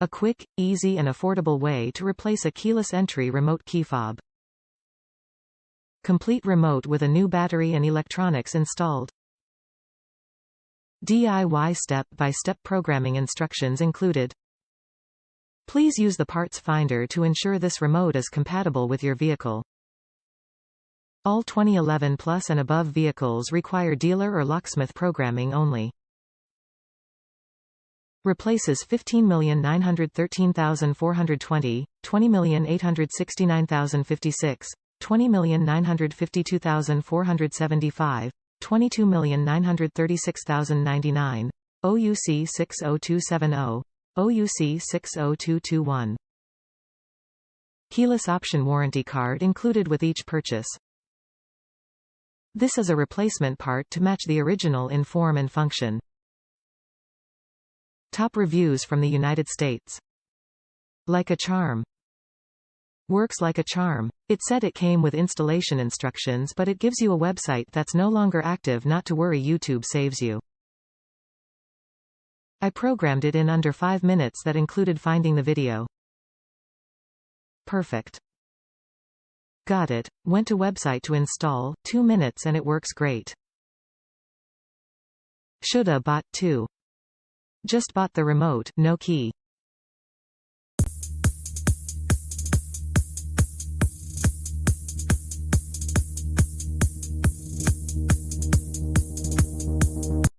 A quick, easy and affordable way to replace a keyless entry remote key fob. Complete remote with a new battery and electronics installed. DIY step-by-step programming instructions included. Please use the parts finder to ensure this remote is compatible with your vehicle. All 2011 Plus and above vehicles require dealer or locksmith programming only. Replaces 15,913,420, 20,869,056, 20,952,475, 22,936,099, OUC 60270, OUC 60221. Keyless option warranty card included with each purchase. This is a replacement part to match the original in form and function. Top reviews from the United States. Like a charm. Works like a charm. It said it came with installation instructions, but it gives you a website that's no longer active. Not to worry, YouTube saves you. I programmed it in under 5 minutes. That included finding the video. Perfect. Got it. Went to website to install, 2 minutes and it works great. Shoulda bought 2. Just bought the remote, no key.